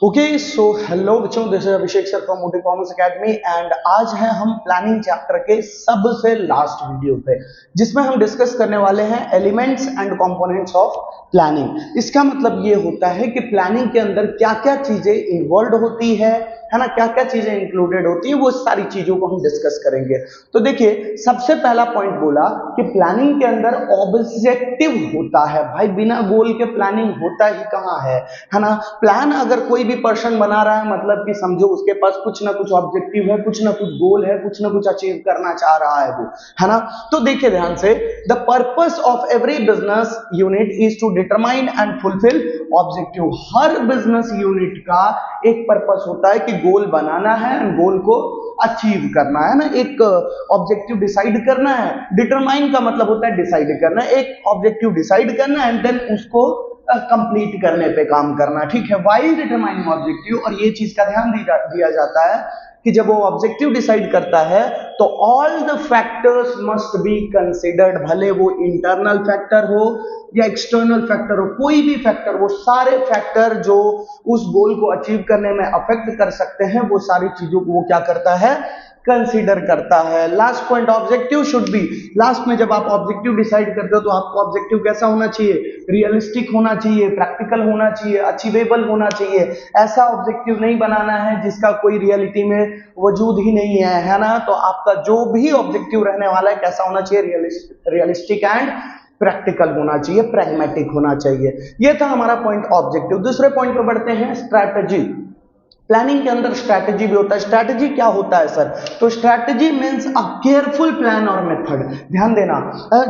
Okay so hello बच्चों, this is Abhishek sir from motive commerce academy and आज है हम प्लानिंग चैप्टर के सबसे लास्ट वीडियो पे, जिसमें हम डिस्कस करने वाले हैं elements and components of planning. इसका मतलब ये होता है कि प्लानिंग के अंदर क्या क्या चीजें इन्वॉल्व होती है ना, क्या क्या चीजें इंक्लूडेड होती है, वो सारी चीजों को हम डिस्कस करेंगे। तो देखिए, सबसे पहला पॉइंट बोला कि प्लानिंग के अंदर ऑब्जेक्टिव होता है। भाई बिना गोल के प्लानिंग होता ही कहाँ है ना। प्लान अगर कोई भी पर्सन बना रहा है, मतलब कि समझो उसके पास कुछ ना कुछ ऑब्जेक्टिव है, कुछ ना कुछ गोल है, कुछ ना कुछ अचीव करना चाह रहा है वो, है ना। तो देखिए ध्यान से, the purpose of every business unit is to determine and fulfil objective. हर बिजनेस यूनिट का एक पर्पस होता है कि गोल बनाना है, गोल को अचीव करना है ना, एक ऑब्जेक्टिव डिसाइड करना है। डिटरमाइन का मतलब होता है डिसाइड करना, एक ऑब्जेक्टिव डिसाइड करना एंड देन उसको कंप्लीट करने पे काम करना, ठीक है। वाइल डिटरमाइनिंग ऑब्जेक्टिव, और ये चीज का ध्यान दिया जाता है कि जब वो ऑब्जेक्टिव डिसाइड करता है तो all the factors must be considered, भले वो इंटरनल फैक्टर हो या एक्सटर्नल फैक्टर हो, कोई भी फैक्टर, वो सारे फैक्टर जो उस गोल को अचीव करने में अफेक्ट कर सकते हैं, वो सारी चीजों को वो क्या करता है, कंसीडर करता है। Last point, objective should be, last में जब आप ऑब्जेक्टिव डिसाइड करते हो तो आपको ऑब्जेक्टिव कैसा होना चाहिए, रियलिस्टिक होना चाहिए, प्रैक्टिकल होना चाहिए, अचीवेबल होना चाहिए। ऐसा ऑब्जेक्टिव नहीं बनाना है जिसका कोई रियलिटी में वजूद ही नहीं है ना। तो आपका जो भी ऑब्जेक्टिव रहने वाला है कैसा होना चाहिए, रियलिस्टिक एंड प्रैक्टिकल होना चाहिए, प्रैग्मेटिक होना चाहिए। ये था हमारा पॉइंट ऑब्जेक्टिव। दूसरे पॉइंट पे बढ़ते हैं, स्ट्रैटेजी। प्लानिंग के अंदर स्ट्रैटेजी भी होता है। स्ट्रैटेजी क्या होता है सर? तो strategy means a careful plan और मेथड। ध्यान देना,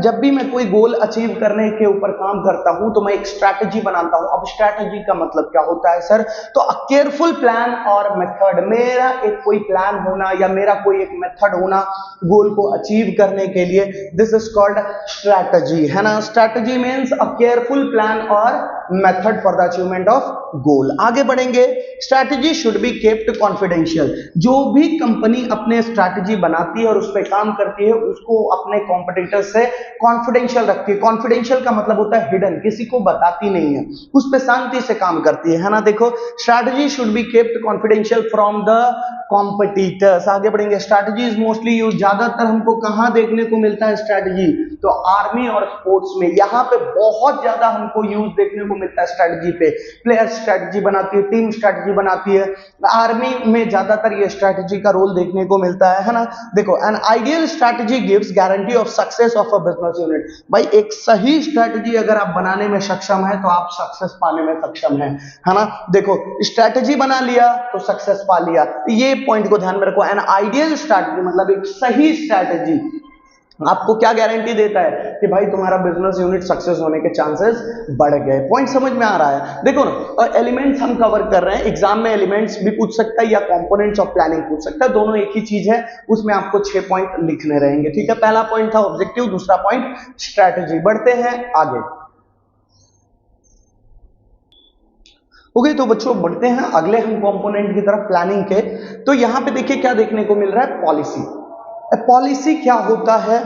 जब भी मैं कोई गोल अचीव करने के ऊपर काम करता हूं तो मैं एक स्ट्रैटेजी बनाता हूं। अब स्ट्रैटेजी का मतलब क्या होता है सर? तो अ केयरफुल प्लान और मेथड, मेरा एक कोई प्लान होना या मेरा कोई एक मेथड होना गोल को अचीव करने के लिए, दिस इज कॉल्ड स्ट्रैटेजी, है ना। Strategy means a careful plan और method for the achievement of goal. आगे बढ़ेंगे, strategy should be kept confidential. जो भी कंपनी अपने स्ट्रैटेजी बनाती है और उस पर काम करती है, उसको अपने कॉम्पिटिटर से कॉन्फिडेंशियल रखती है। कॉन्फिडेंशियल का मतलब होता है हिडन, किसी को बताती नहीं है, उस पर शांति से काम करती है ना। देखो, strategy should be kept confidential from the competitors. आगे बढ़ेंगे, स्ट्रैटेजी इज मोस्टली यूज, ज्यादातर हमको कहां देखने को मिलता है स्ट्रैटेजी? तो आर्मी और स्पोर्ट्स में, यहां पे बहुत ज्यादा हमको यूज देखने को मिलता है स्ट्रैटेजी पे। प्लेयर स्ट्रैटेजी बनाती है, टीम स्ट्रैटेजी बनाती है, आर्मी में ज्यादातर ये स्ट्रैटेजी का रोल देखने को मिलता है ना। देखो, an ideal strategy gives guarantee of success of a business unit. भाई एक सही स्ट्रैटेजी अगर आप बनाने में सक्षम है तो आप सक्सेस पाने में सक्षम है ना। देखो, स्ट्रैटेजी बना लिया तो सक्सेस पा लिया, ये पॉइंट को ध्यान में रखो। एन आइडियल स्ट्रैटेजी मतलब एक सही स्ट्रैटेजी आपको क्या गारंटी देता है कि भाई तुम्हारा बिजनेस यूनिट सक्सेस होने के चांसेस बढ़ गए। पॉइंट समझ में आ रहा है? देखो ना, और एलिमेंट्स हम कवर कर रहे हैं, एग्जाम में एलिमेंट्स भी पूछ सकता है या कंपोनेंट्स ऑफ प्लानिंग पूछ सकता है, दोनों एक ही चीज है। उसमें आपको 6 पॉइंट लिखने रहेंगे, ठीक है। पहला पॉइंट था ऑब्जेक्टिव, दूसरा पॉइंट स्ट्रैटेजी। बढ़ते हैं आगे। ओके, तो बच्चों बढ़ते हैं अगले हम कंपोनेंट की तरफ, प्लानिंग के। तो यहां पे देखिए क्या देखने को मिल रहा है, पॉलिसी। पॉलिसी क्या होता है?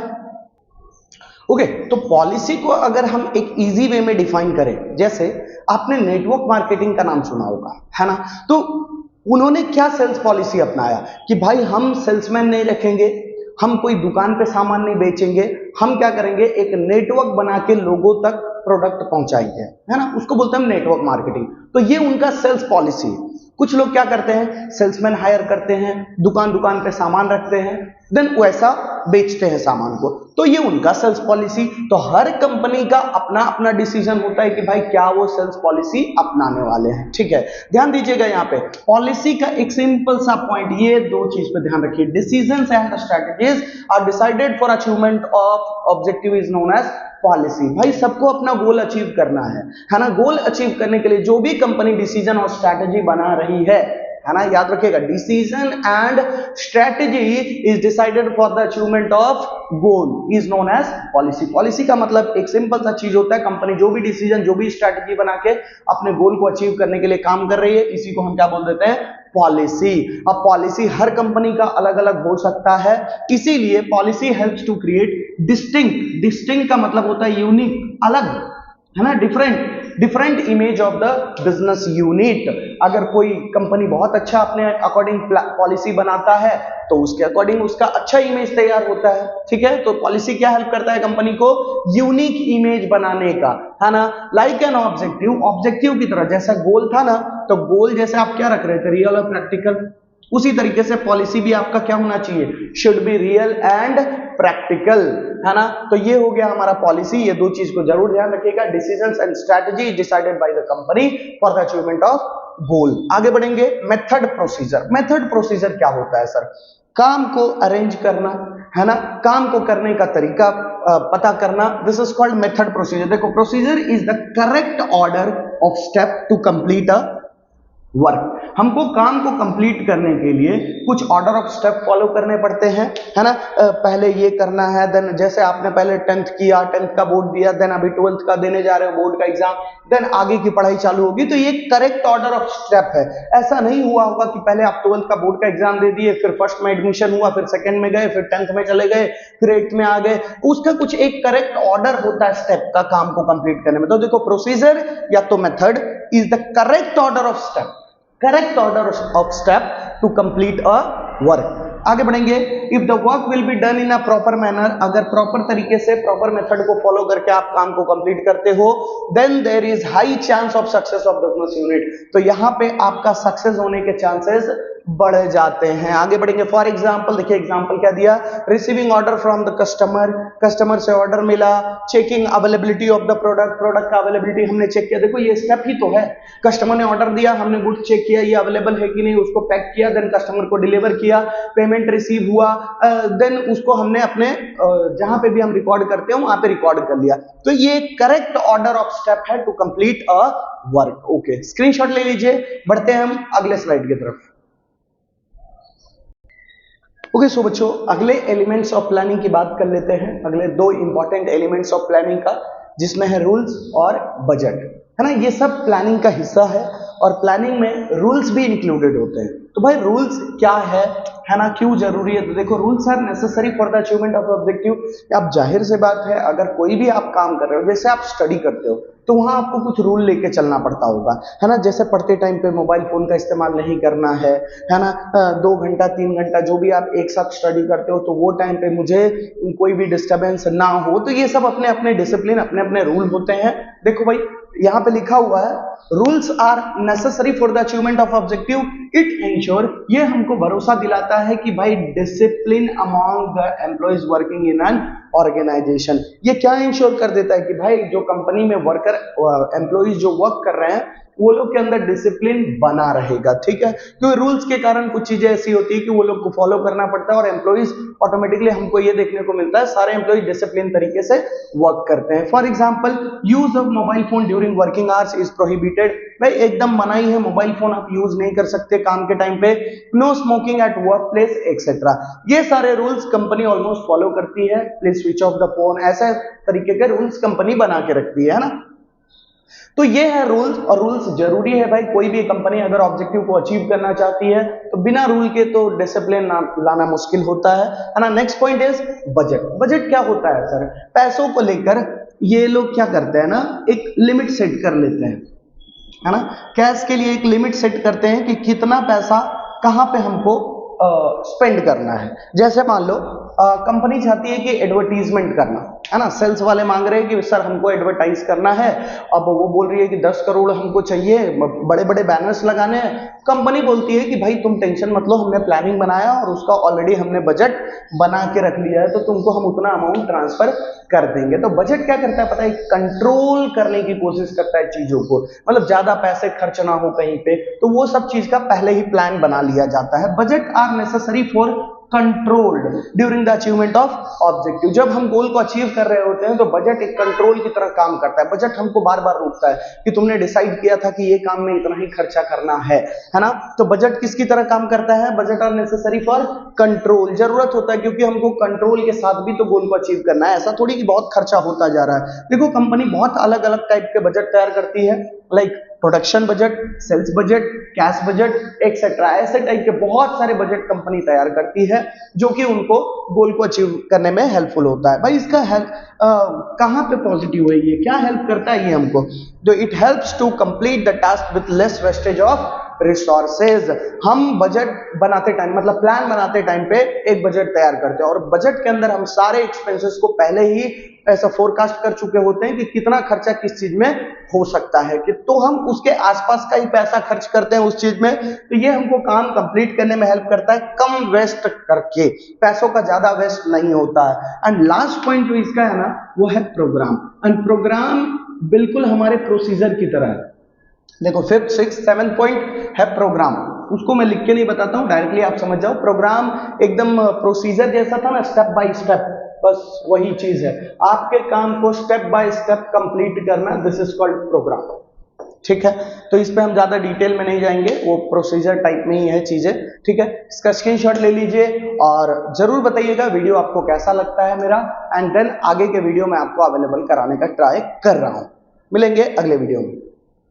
ओके, तो पॉलिसी को अगर हम एक इजी वे में डिफाइन करें, जैसे आपने नेटवर्क मार्केटिंग का नाम सुना होगा, है ना। तो उन्होंने क्या सेल्स पॉलिसी अपनाया कि भाई हम सेल्समैन नहीं रखेंगे, हम कोई दुकान पे सामान नहीं बेचेंगे, हम क्या करेंगे, एक नेटवर्क बना के लोगों तक प्रोडक्ट पहुंचाएंगे, है ना। उसको बोलते हैं नेटवर्क मार्केटिंग। तो ये उनका सेल्स पॉलिसी है। कुछ लोग क्या करते हैं, सेल्समैन हायर करते हैं, दुकान दुकान पे सामान रखते हैं, देन वैसा बेचते हैं सामान को, तो ये उनका सेल्स पॉलिसी। तो हर कंपनी का अपना अपना डिसीजन होता है कि भाई क्या वो सेल्स पॉलिसी अपनाने वाले हैं, ठीक है। ध्यान दीजिएगा, यहाँ पे पॉलिसी का एक सिंपल सा पॉइंट, ये दो चीज पे ध्यान रखिए, decisions and strategies are decided for achievement of objective is known as policy. भाई सबको अपना गोल अचीव करना है ना। गोल अचीव करने के लिए जो भी कंपनी डिसीजन और स्ट्रैटेजी बना रही है ना, याद रखिएगा, decision and strategy is decided for the achievement of goal is known as policy. Policy का मतलब एक सिंपल सा चीज होता है, कंपनी जो भी डिसीजन, जो भी स्ट्रैटेजी बना के अपने गोल को अचीव करने के लिए काम कर रही है, इसी को हम क्या बोल देते हैं, पॉलिसी। अब पॉलिसी हर कंपनी का अलग अलग हो सकता है, इसीलिए policy helps to create distinct. Distinct का मतलब होता है यूनिक, अलग, है ना, different different image of the business unit. अगर कोई कंपनी बहुत अच्छा अपने अकॉर्डिंग पॉलिसी बनाता है तो उसके अकॉर्डिंग उसका अच्छा इमेज तैयार होता है, ठीक है। तो पॉलिसी क्या हेल्प करता है कंपनी को? यूनिक इमेज बनाने का, है ना। लाइक एन ऑब्जेक्टिव, ऑब्जेक्टिव की तरह, जैसा गोल था ना, तो गोल जैसे आप क्या रख रहे थे, रियल और प्रैक्टिकल, उसी तरीके से पॉलिसी भी आपका क्या होना चाहिए? Should be real and practical, है ना। तो ये हो गया हमारा पॉलिसी। ये दो चीज को जरूर ध्यान रखिएगा। Decisions and strategy decided by the company for the achievement of goal. आगे बढ़ेंगे। Method procedure. मेथड प्रोसीजर क्या होता है सर? काम को अरेंज करना, है ना, काम को करने का तरीका पता करना। This is called method procedure. देखो, procedure is the correct order of step to complete a work. हमको काम को कंप्लीट करने के लिए कुछ ऑर्डर ऑफ स्टेप फॉलो करने पड़ते हैं, है ना। पहले ये करना है, देन जैसे आपने पहले 10th किया, 10th का बोर्ड दिया, देन अभी 12th का देने जा रहे हो बोर्ड का एग्जाम, देन आगे की पढ़ाई चालू होगी। तो ये करेक्ट ऑर्डर ऑफ स्टेप है। ऐसा नहीं हुआ होगा कि पहले आप 12th का बोर्ड का एग्जाम दे दिए, फिर फर्स्ट में एडमिशन हुआ, फिर सेकंड में गए, फिर 10th में चले गए, फिर 8th में आ गए। उसका कुछ एक करेक्ट ऑर्डर होता है स्टेप का काम को कंप्लीट करने में। तो देखो, प्रोसीजर या तो method is the correct order of step, correct order of step to complete a work. आगे बढ़ेंगे। If the work will be done in a proper manner, अगर प्रॉपर तरीके से प्रॉपर मेथड को फॉलो करके आप काम को कंप्लीट करते हो, then there is high chance of success of business unit. तो यहां पे आपका सक्सेस होने के चांसेस बढ़ जाते हैं। आगे बढ़ेंगे। फॉर एग्जाम्पल, देखिए एग्जाम्पल क्या दिया? Receiving order from the customer, customer से ऑर्डर मिला। Checking availability of the product, product का अवेलेबिलिटी हमने चेक किया। देखो, ये स्टेप ही तो है। कस्टमर ने ऑर्डर दिया, हमने गुड्स चेक किया ये अवेलेबल है कि नहीं, उसको पैक किया, देन कस्टमर को डिलीवर किया, पेमेंट रिसीव हुआ, देन उसको हमने अपने जहां पे भी हम रिकॉर्ड करते हैं वहां पे रिकॉर्ड कर लिया। तो ये करेक्ट ऑर्डर ऑफ स्टेप है to complete a work. Okay, screenshot ले लीजिए। बढ़ते हैं हम अगले स्लाइड की तरफ। ओके, सो बच्चों, अगले एलिमेंट्स ऑफ प्लानिंग की बात कर लेते हैं। अगले दो इंपॉर्टेंट एलिमेंट्स ऑफ प्लानिंग का, जिसमें है रूल्स और बजट, है ना। ये सब प्लानिंग का हिस्सा है और प्लानिंग में रूल्स भी इंक्लूडेड होते हैं। तो भाई रूल्स क्या है ना, क्यों जरूरी है? तो देखो, rules are necessary for the achievement of objective. अब जाहिर से बात है, अगर कोई भी आप काम कर रहे हो, जैसे आप स्टडी करते हो, तो वहां आपको कुछ रूल लेके चलना पड़ता होगा, है ना। जैसे पढ़ते टाइम पे मोबाइल फोन का इस्तेमाल नहीं करना है ना। 2 घंटा 3 घंटा जो भी आप एक साथ स्टडी करते हो, तो वो टाइम पे मुझे कोई भी डिस्टर्बेंस ना हो। तो ये सब अपने अपने डिसिप्लिन, अपने अपने रूल होते हैं। देखो भाई, यहां पे लिखा हुआ है rules are necessary for the achievement of objective. It ensure, ये हमको भरोसा दिलाता है कि भाई discipline among the employees working in an organisation. ये क्या इंश्योर कर देता है कि भाई जो कंपनी में वर्कर एम्प्लॉइज जो वर्क कर रहे हैं, वो लोग के अंदर डिसिप्लिन बना रहेगा, ठीक है। क्योंकि रूल्स के कारण कुछ चीजें ऐसी होती है कि वो लोग को फॉलो करना पड़ता है और एम्प्लॉइज ऑटोमेटिकली, हमको ये देखने को मिलता है, सारे एम्प्लॉइज डिसिप्लिन तरीके से वर्क करते हैं। For example, use of mobile phone during working hours is prohibited. भाई एकदम मनाही है, मोबाइल फोन आप यूज नहीं कर सकते काम के टाइम पे। No smoking at work place etcetera. ये सारे रूल्स कंपनी ऑलमोस्ट फॉलो करती है। Please switch off the phone, ऐसे तरीके के रूल्स कंपनी बना के रखती है ना। तो ये है रूल्स, और रूल्स जरूरी है भाई। कोई भी कंपनी अगर ऑब्जेक्टिव को अचीव करना चाहती है, तो बिना रूल के तो डिसिप्लिन लाना मुश्किल होता है ना। Next point is budget. Budget क्या होता है सर? पैसों को लेकर ये लोग क्या करते हैं ना, एक लिमिट सेट कर लेते हैं, है ना। कैश के लिए एक लिमिट सेट करते हैं कि कितना पैसा कहां पे हमको स्पेंड करना है। जैसे मान लो कंपनी चाहती है कि एडवर्टीजमेंट करना, है ना। सेल्स वाले मांग रहे हैं कि सर हमको एडवर्टाइज करना है। अब वो बोल रही है कि 10 करोड़ हमको चाहिए, बड़े बड़े बैनर्स लगाने हैं। कंपनी बोलती है कि भाई तुम टेंशन मत लो, हमने प्लानिंग बनाया और उसका ऑलरेडी हमने बजट बना के रख लिया है, तो तुमको हम उतना अमाउंट ट्रांसफर कर देंगे। तो बजट क्या करता है पता है? कंट्रोल करने की कोशिश करता है चीजों को, मतलब ज्यादा पैसे खर्च ना हो कहीं पे, तो वो सब चीज का पहले ही प्लान बना लिया जाता है। Budget are necessary for controlled during the achievement of objective. जब हम गोल को अचीव कर रहे होते हैं, तो बजट एक कंट्रोल की तरह काम करता है। बजट हमको बार बार रोकता है कि तुमने डिसाइड किया था कि ये काम में इतना ही खर्चा करना है ना। तो बजट किसकी तरह काम करता है? Budget are necessary for control. जरूरत होता है क्योंकि हमको कंट्रोल के साथ भी तो गोल को अचीव करना है। ऐसा थोड़ी कि बहुत खर्चा होता जा रहा है। देखो, कंपनी बहुत अलग अलग टाइप के बजट तैयार करती है। Like production budget, sales budget, cash budget, etcetera, ऐसे टाइप के बहुत सारे बजट कंपनी तैयार करती है जो कि उनको गोल को अचीव करने में हेल्पफुल होता है। भाई इसका हेल्प कहाँ पे पॉजिटिव है, ये क्या हेल्प करता है ये हमको, जो it helps to complete the task with less wastage of resources. हम बजट बनाते टाइम, मतलब प्लान बनाते टाइम पे एक बजट तैयार करते हैं और बजट के अंदर हम सारे एक्सपेंसेस को पहले ही ऐसा फोरकास्ट कर चुके होते हैं कि कितना खर्चा किस चीज में हो सकता है, कि तो हम उसके आसपास का ही पैसा खर्च करते हैं उस चीज में। तो ये हमको काम कंप्लीट करने में हेल्प करता है, कम वेस्ट करके, पैसों का ज्यादा वेस्ट नहीं होता है। एंड लास्ट पॉइंट जो इसका है ना वो है प्रोग्राम। एंड प्रोग्राम बिल्कुल हमारे प्रोसीजर की तरह है। देखो 5th 6th 7th पॉइंट है प्रोग्राम, उसको मैं लिख के नहीं बताता हूं, डायरेक्टली आप समझ जाओ। प्रोग्राम एकदम प्रोसीजर जैसा था ना, स्टेप बाय स्टेप, बस वही चीज है। आपके काम को स्टेप बाय स्टेप कंप्लीट करना, दिस इज कॉल्ड प्रोग्राम। ठीक है, तो इस पे हम ज्यादा डिटेल में नहीं जाएंगे, वो प्रोसीजर टाइप में ही है चीजें। ठीक है, इसका स्क्रीनशॉट ले लीजिए और जरूर बताइएगा वीडियो आपको कैसा लगता है मेरा, एंड देन आगे के वीडियो में आपको अवेलेबल कराने का ट्राई कर रहा हूं। मिलेंगे अगले वीडियो में।